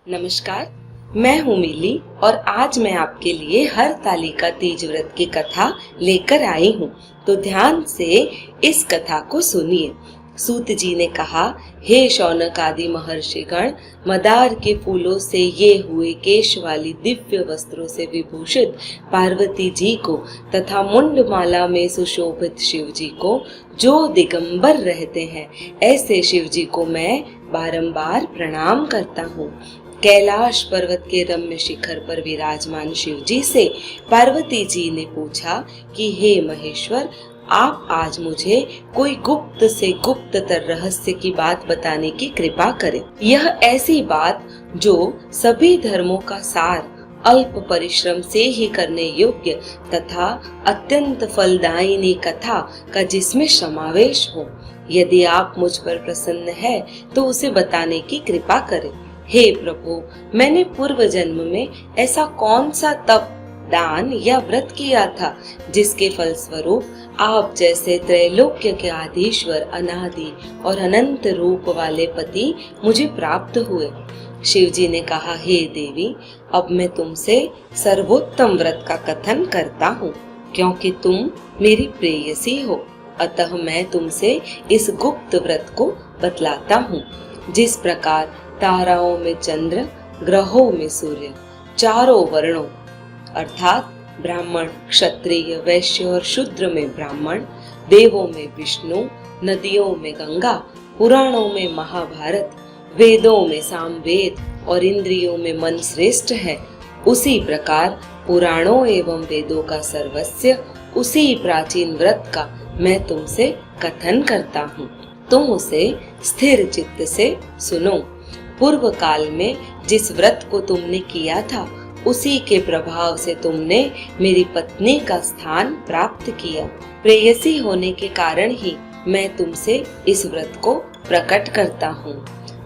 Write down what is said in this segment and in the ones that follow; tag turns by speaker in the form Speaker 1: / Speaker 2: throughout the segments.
Speaker 1: नमस्कार, मैं हूँ मिली और आज मैं आपके लिए हरतालिका तीज व्रत की कथा लेकर आई हूँ। तो ध्यान से इस कथा को सुनिए। सूत जी ने कहा, हे शौनक आदि महर्षिगण, मदार के फूलों से ये हुए केश वाली दिव्य वस्त्रों से विभूषित पार्वती जी को तथा मुंडमाला में सुशोभित शिव जी को, जो दिगंबर रहते हैं, ऐसे शिव जी को मैं बारंबार प्रणाम करता हूँ। कैलाश पर्वत के रम्य शिखर पर विराजमान शिव जी से पार्वती जी ने पूछा कि हे महेश्वर, आप आज मुझे कोई गुप्त से गुप्ततर रहस्य की बात बताने की कृपा करें। यह ऐसी बात जो सभी धर्मों का सार, अल्प परिश्रम से ही करने योग्य तथा अत्यंत फलदायिनी कथा का जिसमें समावेश हो। यदि आप मुझ पर प्रसन्न है तो उसे बताने की कृपा करें। हे प्रभु, मैंने पूर्व जन्म में ऐसा कौन सा तप, दान या व्रत किया था जिसके फलस्वरूप आप जैसे त्रैलोक्य के आधीश्वर, अनादि और अनंत रूप वाले पति मुझे प्राप्त हुए। शिव जी ने कहा, हे देवी, अब मैं तुमसे सर्वोत्तम व्रत का कथन करता हूँ, क्योंकि तुम मेरी प्रेयसी हो। अतः मैं तुमसे इस गुप्त व्रत को बतलाता हूँ। जिस प्रकार ताराओं में चंद्र, ग्रहों में सूर्य, चारों वर्णों अर्थात ब्राह्मण, क्षत्रिय, वैश्य और शूद्र में ब्राह्मण, देवों में विष्णु, नदियों में गंगा, पुराणों में महाभारत, वेदों में सामवेद और इंद्रियों में मन श्रेष्ठ है, उसी प्रकार पुराणों एवं वेदों का सर्वस्व, उसी प्राचीन व्रत का मैं तुमसे कथन करता हूँ। तुम उसे स्थिर चित्त से सुनो। पूर्व काल में जिस व्रत को तुमने किया था, उसी के प्रभाव से तुमने मेरी पत्नी का स्थान प्राप्त किया। प्रेयसी होने के कारण ही मैं तुमसे इस व्रत को प्रकट करता हूँ।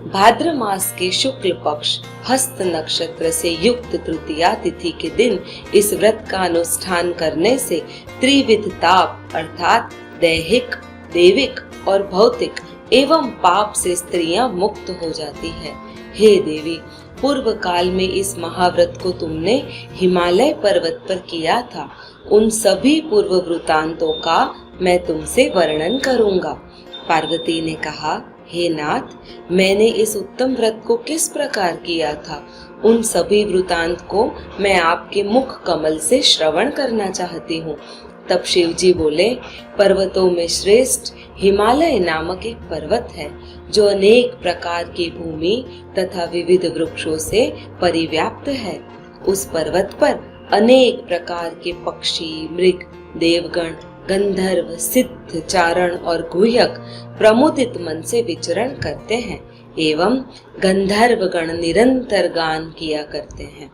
Speaker 1: भाद्र मास के शुक्ल पक्ष हस्त नक्षत्र से युक्त तृतीया तिथि के दिन इस व्रत का अनुष्ठान करने से त्रिविध ताप अर्थात दैहिक, देविक और भौतिक एवं पाप से स्त्रियां मुक्त हो जाती है। हे देवी, पूर्व काल में इस महाव्रत को तुमने हिमालय पर्वत पर किया था। उन सभी पूर्व वृतांतों का मैं तुमसे वर्णन करूंगा। पार्वती ने कहा, हे नाथ, मैंने इस उत्तम व्रत को किस प्रकार किया था, उन सभी वृतांत को मैं आपके मुख कमल से श्रवण करना चाहती हूँ। तब शिव जी बोले, पर्वतों में श्रेष्ठ हिमालय नामक एक पर्वत है, जो अनेक प्रकार की भूमि तथा विविध वृक्षों से परिव्याप्त है। उस पर्वत पर अनेक प्रकार के पक्षी, मृग, देवगण, गंधर्व, सिद्ध, चारण और गुह्यक प्रमुदित मन से विचरण करते हैं एवं गंधर्व गण निरंतर गान किया करते हैं।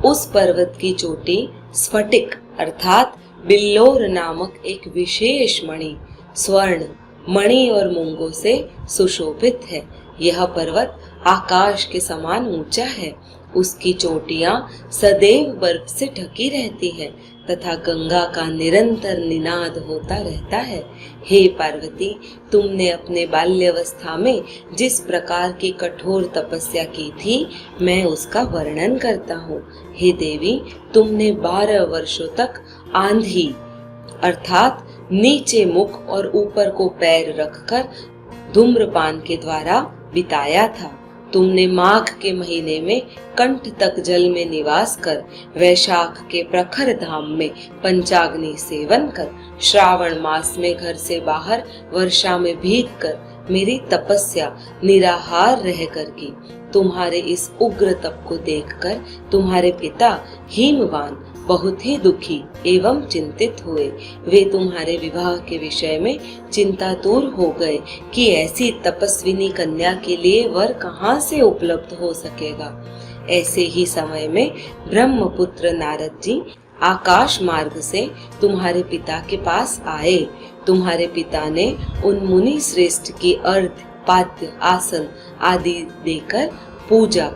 Speaker 1: उस पर्वत की चोटी स्फटिक अर्थात बिल्लोर नामक एक विशेष मणि, स्वर्ण, मणि और मूंगों से सुशोभित है। यह पर्वत आकाश के समान ऊंचा है। उसकी चोटियां सदैव बर्फ से ढकी रहती है तथा गंगा का निरंतर निनाद होता रहता है। हे पार्वती, तुमने अपने बाल्यावस्था में जिस प्रकार की कठोर तपस्या की थी, मैं उसका वर्णन करता हूँ। हे देवी, तुमने 12 वर्षों तक आंधी अर्थात नीचे मुख और ऊपर को पैर रखकर धूम्रपान के द्वारा बिताया था। तुमने माघ के महीने में कंठ तक जल में निवास कर, वैशाख के प्रखर धाम में पंचाग्नि सेवन कर, श्रावण मास में घर से बाहर वर्षा में भीग कर मेरी तपस्या निराहार रहकर की। तुम्हारे इस उग्र तप को देखकर तुम्हारे पिता हिमवान बहुत ही दुखी एवं चिंतित हुए। वे तुम्हारे विवाह के विषय में चिंतातुर हो गए कि ऐसी तपस्विनी कन्या के लिए वर कहाँ से उपलब्ध हो सकेगा। ऐसे ही समय में ब्रह्मपुत्र नारद जी आकाश मार्ग से तुम्हारे पिता के पास आए। तुम्हारे पिता ने उन मुनि श्रेष्ठ की अर्घ्य, पाद्य, आसन आदि देकर पूजा।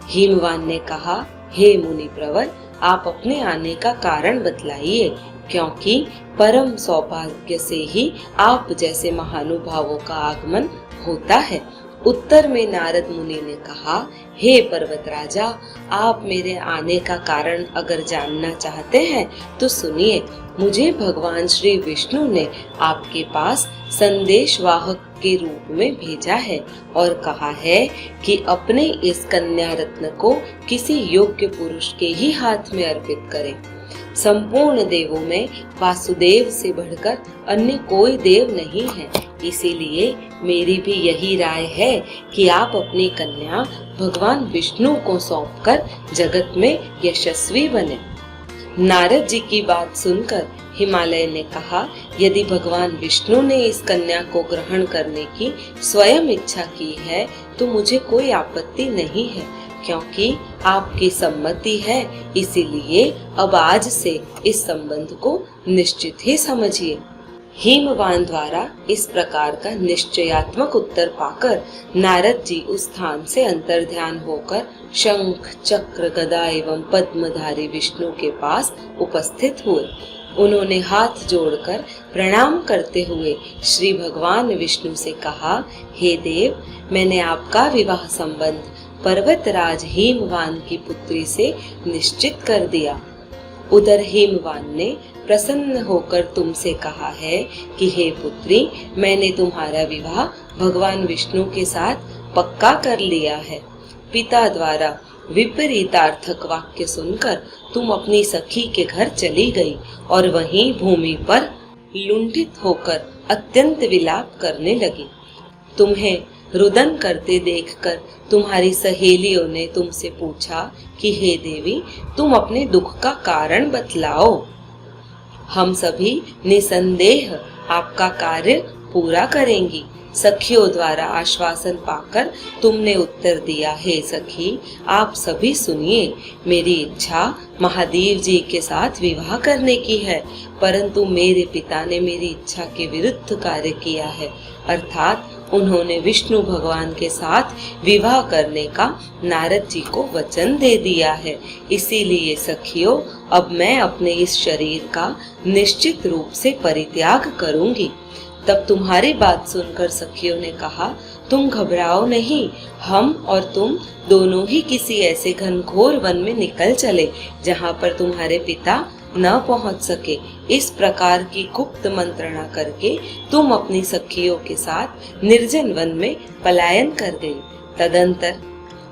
Speaker 1: हिमवान ने कहा, हे मुनि प्रवर, आप अपने आने का कारण बतलाइए, क्योंकि परम सौभाग्य से ही आप जैसे महानुभावों का आगमन होता है। उत्तर में नारद मुनि ने कहा, हे पर्वत राजा, आप मेरे आने का कारण अगर जानना चाहते हैं तो सुनिए। मुझे भगवान श्री विष्णु ने आपके पास संदेशवाहक के रूप में भेजा है और कहा है कि अपने इस कन्या रत्न को किसी योग्य पुरुष के ही हाथ में अर्पित करें। संपूर्ण देवों में वासुदेव से बढ़कर अन्य कोई देव नहीं है, इसीलिए मेरी भी यही राय है कि आप अपनी कन्या भगवान विष्णु को सौंपकर जगत में यशस्वी बने। नारद जी की बात सुनकर हिमालय ने कहा, यदि भगवान विष्णु ने इस कन्या को ग्रहण करने की स्वयं इच्छा की है तो मुझे कोई आपत्ति नहीं है, क्योंकि आपकी सम्मति है, इसीलिए अब आज से इस संबंध को निश्चित ही समझिए। हिमवान द्वारा इस प्रकार का निश्चयात्मक उत्तर पाकर नारद जी उस स्थान से अंतर्ध्यान होकर शंख, चक्र, गदा एवं पद्मधारी विष्णु के पास उपस्थित हुए। उन्होंने हाथ जोड़कर प्रणाम करते हुए श्री भगवान विष्णु से कहा, हे देव, मैंने आपका विवाह संबंध पर्वतराज हिमवान की पुत्री से निश्चित कर दिया। उधर हिमवान ने प्रसन्न होकर तुमसे कहा है कि हे पुत्री, मैंने तुम्हारा विवाह भगवान विष्णु के साथ पक्का कर लिया है। पिता द्वारा विपरीतार्थक वाक्य सुनकर तुम अपनी सखी के घर चली गई और वहीं भूमि पर लुंठित होकर अत्यंत विलाप करने लगी। तुम्हें रुदन करते देखकर तुम्हारी सहेलियों ने तुमसे पूछा कि हे देवी, तुम अपने दुख का कारण बतलाओ। हम सभी निसंदेह आपका कार्य पूरा करेंगी। सखियों द्वारा आश्वासन पाकर तुमने उत्तर दिया, हे सखी, आप सभी सुनिए, मेरी इच्छा महादेव जी के साथ विवाह करने की है, परंतु मेरे पिता ने मेरी इच्छा के विरुद्ध कार्य किया है, अर्थात उन्होंने विष्णु भगवान के साथ विवाह करने का नारद जी को वचन दे दिया है। इसीलिए सखियों, अब मैं अपने इस शरीर का निश्चित रूप से परित्याग करूंगी। तब तुम्हारी बात सुनकर सखियों ने कहा, तुम घबराओ नहीं, हम और तुम दोनों ही किसी ऐसे घनघोर वन में निकल चले जहाँ पर तुम्हारे पिता न पहुँच सके। इस प्रकार की गुप्त मंत्रणा करके तुम अपनी सखियों के साथ निर्जन वन में पलायन कर गई। तदंतर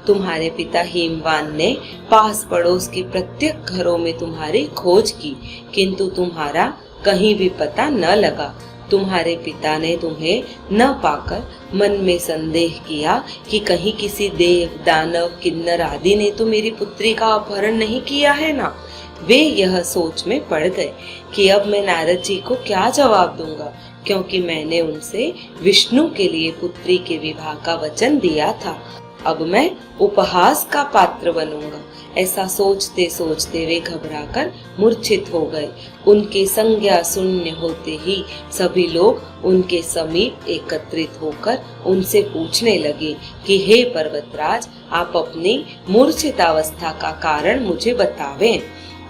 Speaker 1: तुम्हारे पिता हिमवान ने पास पड़ोस के प्रत्येक घरों में तुम्हारी खोज की, किंतु तुम्हारा कहीं भी पता न लगा। तुम्हारे पिता ने तुम्हें न पाकर मन में संदेह किया कि कहीं किसी देव, दानव, किन्नर आदि ने तो मेरी पुत्री का अपहरण नहीं किया है ना। वे यह सोच में पड़ गए कि अब मैं नारद जी को क्या जवाब दूंगा, क्योंकि मैंने उनसे विष्णु के लिए पुत्री के विवाह का वचन दिया था। अब मैं उपहास का पात्र बनूंगा। ऐसा सोचते सोचते वे घबराकर मूर्छित हो गए। उनके संज्ञा शून्य होते ही सभी लोग उनके समीप एकत्रित होकर उनसे पूछने लगे कि हे पर्वतराज, आप अपनी मूर्छित अवस्था का कारण मुझे बतावें।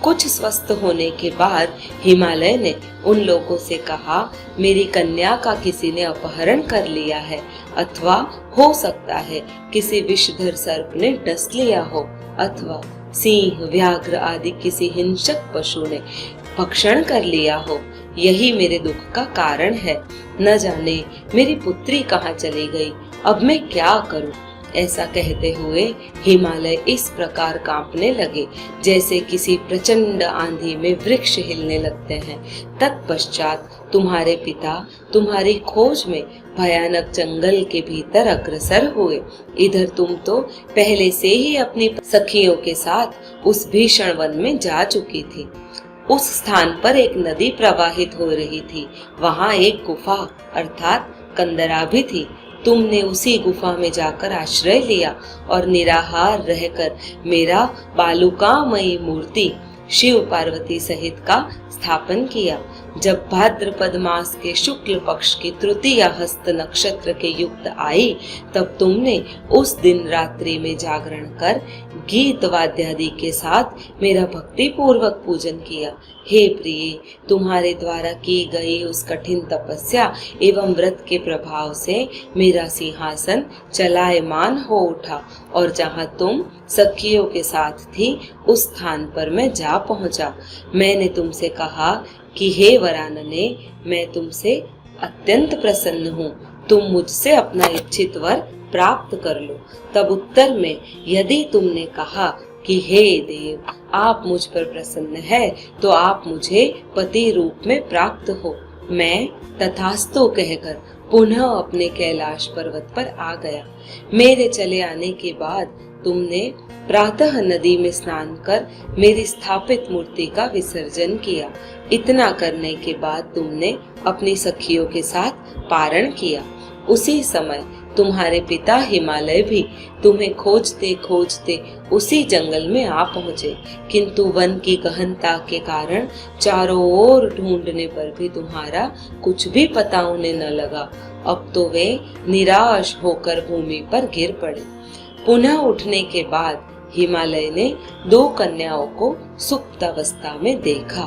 Speaker 1: कुछ स्वस्थ होने के बाद हिमालय ने उन लोगों से कहा, मेरी कन्या का किसी ने अपहरण कर लिया है, अथवा हो सकता है किसी विषधर सर्प ने डस लिया हो, अथवा सिंह, व्याघ्र आदि किसी हिंसक पशु ने भक्षण कर लिया हो। यही मेरे दुख का कारण है। न जाने मेरी पुत्री कहाँ चली गई, अब मैं क्या करूं? ऐसा कहते हुए हिमालय इस प्रकार कांपने लगे जैसे किसी प्रचंड आंधी में वृक्ष हिलने लगते हैं। तत्पश्चात तुम्हारे पिता तुम्हारी खोज में भयानक जंगल के भीतर अग्रसर हुए। इधर तुम तो पहले से ही अपनी सखियों के साथ उस भीषण वन में जा चुकी थी। उस स्थान पर एक नदी प्रवाहित हो रही थी। वहाँ एक गुफा अर्थात कंदरा भी थी। तुमने उसी गुफा में जाकर आश्रय लिया और निराहार रहकर मेरा बालुकामयी मूर्ति शिव पार्वती सहित का स्थापन किया। जब भाद्रपद मास के शुक्ल पक्ष की तृतीया हस्त नक्षत्र के युक्त आई, तब तुमने उस दिन रात्रि में जागरण कर गीत वाद्यादि के साथ मेरा भक्ति पूर्वक पूजन किया। हे प्रिय, तुम्हारे द्वारा की गई उस कठिन तपस्या एवं व्रत के प्रभाव से मेरा सिंहासन चलायमान हो उठा और जहाँ तुम सखियों के साथ थी उस स्थान पर मैं जा पहुँचा। मैंने तुमसे कहा कि हे वरानने, मैं तुमसे अत्यंत प्रसन्न हूँ, तुम मुझसे अपना इच्छित वर प्राप्त कर लो। तब उत्तर में यदि तुमने कहा कि हे देव, आप मुझ पर प्रसन्न है तो आप मुझे पति रूप में प्राप्त हो, मैं तथास्तु कहकर पुनः अपने कैलाश पर्वत पर आ गया। मेरे चले आने के बाद तुमने प्रातः नदी में स्नान कर मेरी स्थापित मूर्ति का विसर्जन किया। इतना करने के बाद तुमने अपनी सखियों के साथ पारण किया। उसी समय तुम्हारे पिता हिमालय भी तुम्हें खोजते खोजते उसी जंगल में आ पहुँचे, किंतु वन की गहनता के कारण चारों ओर ढूंढने पर भी तुम्हारा कुछ भी पता उन्हें न लगा। अब तो वे निराश होकर भूमि पर गिर पड़े। पुनः उठने के बाद हिमालय ने 2 कन्याओं को सुप्त अवस्था में देखा।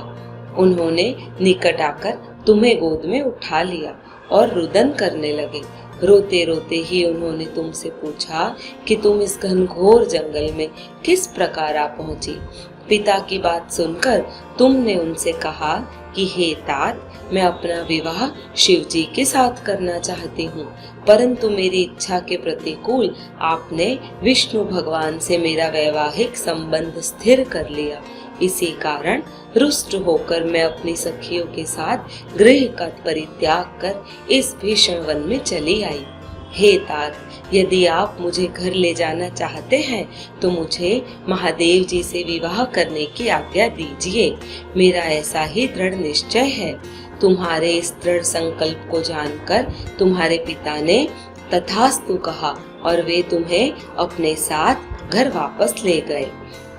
Speaker 1: उन्होंने निकट आकर तुम्हें गोद में उठा लिया और रुदन करने लगे। रोते रोते ही उन्होंने तुमसे पूछा कि तुम इस घनघोर जंगल में किस प्रकार आ पहुंची। पिता की बात सुनकर तुमने उनसे कहा कि हे तात, मैं अपना विवाह शिव जी के साथ करना चाहती हूँ, परंतु मेरी इच्छा के प्रतिकूल आपने विष्णु भगवान से मेरा वैवाहिक संबंध स्थिर कर लिया। इसी कारण रुष्ट होकर मैं अपनी सखियों के साथ गृह का परित्याग कर इस भीषण वन में चली आई। हे तात, यदि आप मुझे घर ले जाना चाहते हैं तो मुझे महादेव जी से विवाह करने की आज्ञा दीजिए। मेरा ऐसा ही दृढ़ निश्चय है। तुम्हारे इस दृढ़ संकल्प को जानकर तुम्हारे पिता ने तथास्तु कहा और वे तुम्हें अपने साथ घर वापस ले गए।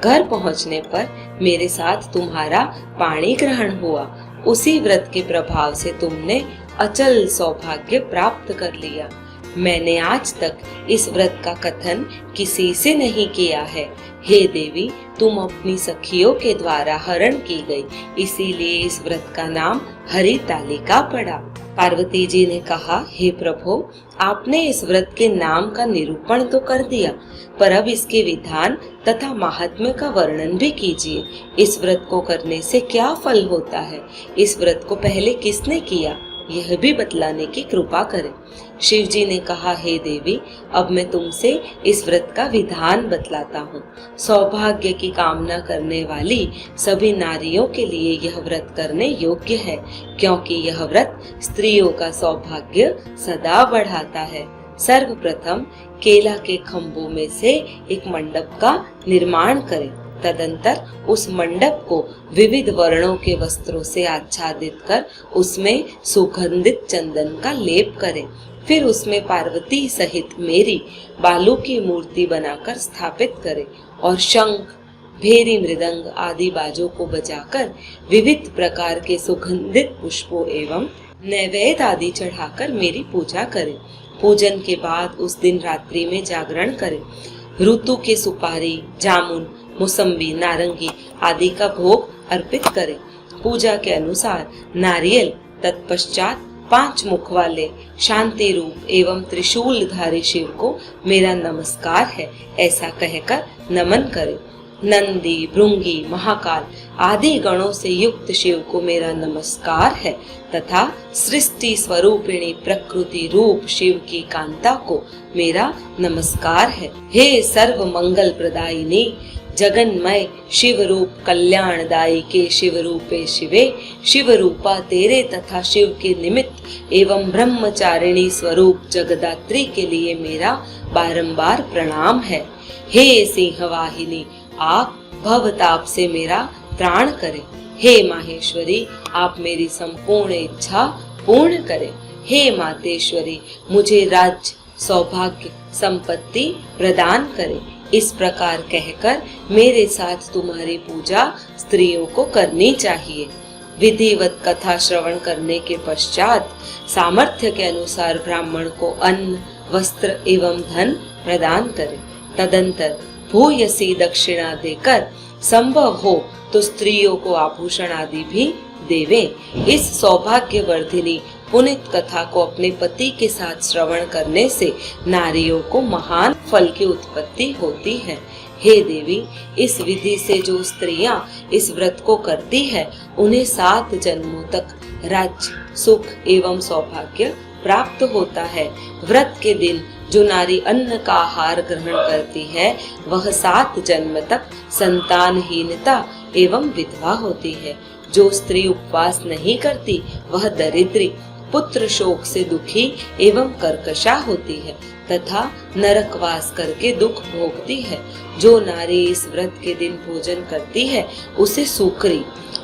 Speaker 1: घर पहुंचने पर मेरे साथ तुम्हारा पाणी ग्रहण हुआ। उसी व्रत के प्रभाव से तुमने अचल सौभाग्य प्राप्त कर लिया। मैंने आज तक इस व्रत का कथन किसी से नहीं किया है। हे देवी, तुम अपनी सखियों के द्वारा हरण की गई, इसीलिए इस व्रत का नाम हरितालिका पड़ा। पार्वती जी ने कहा, हे प्रभु, आपने इस व्रत के नाम का निरूपण तो कर दिया, पर अब इसके विधान तथा महात्म्य का वर्णन भी कीजिए। इस व्रत को करने से क्या फल होता है? इस व्रत को पहले किसने किया, यह भी बतलाने की कृपा करें। शिव जी ने कहा, हे देवी, अब मैं तुमसे इस व्रत का विधान बतलाता हूँ। सौभाग्य की कामना करने वाली सभी नारियों के लिए यह व्रत करने योग्य है, क्योंकि यह व्रत स्त्रियों का सौभाग्य सदा बढ़ाता है। सर्वप्रथम केला के खम्भों में से एक मंडप का निर्माण करें। तदंतर उस मंडप को विविध वर्णों के वस्त्रों से आच्छादित कर उसमें सुगंधित चंदन का लेप करें। फिर उसमें पार्वती सहित मेरी बालू की मूर्ति बनाकर स्थापित करें और शंख, भेरी, मृदंग आदि बाजों को बजाकर विविध प्रकार के सुगंधित पुष्पों एवं नैवेद्य आदि चढ़ाकर मेरी पूजा करें। पूजन के बाद उस दिन रात्रि में जागरण करें। ऋतु के सुपारी, जामुन, मौसम्बी, नारंगी आदि का भोग अर्पित करें। पूजा के अनुसार नारियल, तत्पश्चात 5 मुख वाले शांति रूप एवं त्रिशूलधारी शिव को मेरा नमस्कार है, ऐसा कहकर नमन करें। नंदी, भृंगी, महाकाल आदि गणों से युक्त शिव को मेरा नमस्कार है तथा सृष्टि स्वरूपिणी प्रकृति रूप शिव की कांता को मेरा नमस्कार है। हे सर्व मंगल प्रदायिनी, जगन्मय शिव रूप कल्याणदायी के शिव रूपे शिवे, शिव रूपा तेरे तथा शिव के निमित्त एवं ब्रह्मचारिणी स्वरूप जगदात्री के लिए मेरा बारंबार प्रणाम है। हे सिंहवाहिनी, आप भवताप से मेरा त्राण करें। हे माहेश्वरी, आप मेरी संपूर्ण इच्छा पूर्ण करें। हे मातेश्वरी, मुझे राज्य, सौभाग्य, संपत्ति प्रदान करें। इस प्रकार कहकर मेरे साथ तुम्हारी पूजा स्त्रियों को करनी चाहिए। विधिवत कथा श्रवण करने के पश्चात सामर्थ्य के अनुसार ब्राह्मण को अन्न, वस्त्र एवं धन प्रदान करें। तदंतर भूयसी दक्षिणा देकर संभव हो तो स्त्रियों को आभूषण आदि भी देवे। इस सौभाग्यवर्धिनी पुनित कथा को अपने पति के साथ श्रवण करने से नारियों को महान फल की उत्पत्ति होती है। हे देवी, इस विधि से जो स्त्रियां इस व्रत को करती है उन्हें 7 जन्मों तक राज्य, सुख एवं सौभाग्य प्राप्त होता है। व्रत के दिन जो नारी अन्न का आहार ग्रहण करती है वह 7 जन्म तक संतानहीनता एवं विधवा होती है। जो स्त्री उपवास नहीं करती वह दरिद्री, पुत्र शोक से दुखी एवं कर्कशा होती है तथा नरकवास करके दुख भोगती है। जो नारी इस व्रत के दिन भोजन करती है उसे सूकरी,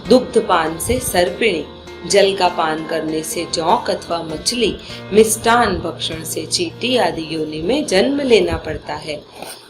Speaker 1: दुग्धपान से सर्पिणी, जल का पान करने से जौंक अथवा मछली, मिष्टान भक्षण से चींटी आदि योनि में जन्म लेना पड़ता है।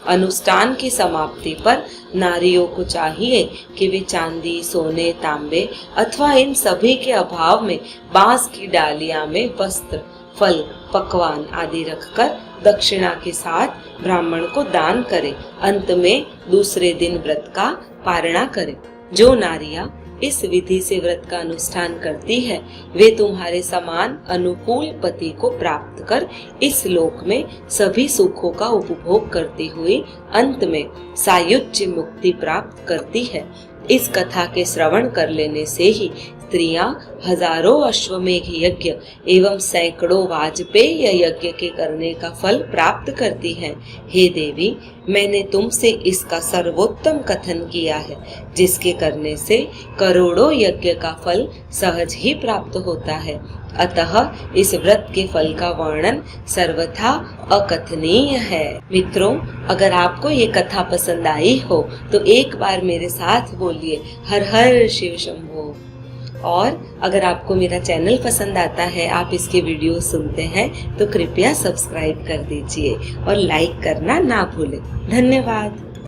Speaker 1: अनुष्ठान की समाप्ति पर नारियों को चाहिए कि वे चांदी, सोने, तांबे अथवा इन सभी के अभाव में बांस की डालियां में वस्त्र, फल, पकवान आदि रखकर दक्षिणा के साथ ब्राह्मण को दान करें। अंत में दूसरे दिन व्रत का पारणा करें। जो नारियां इस विधि से व्रत का अनुष्ठान करती है वे तुम्हारे समान अनुकूल पति को प्राप्त कर इस लोक में सभी सुखों का उपभोग करती हुई अंत में सायुज्य मुक्ति प्राप्त करती है। इस कथा के श्रवण कर लेने से ही स्त्रियां हजारों अश्वमेघ यज्ञ एवं सैकड़ों वाजपेय यज्ञ के करने का फल प्राप्त करती हैं। हे देवी, मैंने तुमसे इसका सर्वोत्तम कथन किया है जिसके करने से करोड़ों यज्ञ का फल सहज ही प्राप्त होता है। अतः इस व्रत के फल का वर्णन सर्वथा अकथनीय है। मित्रों, अगर आपको ये कथा पसंद आई हो तो एक बार मेरे साथ बोलिए हर हर शिव शंभो। और अगर आपको मेरा चैनल पसंद आता है, आप इसके वीडियो सुनते हैं तो कृपया सब्सक्राइब कर दीजिए और लाइक करना ना भूलें। धन्यवाद।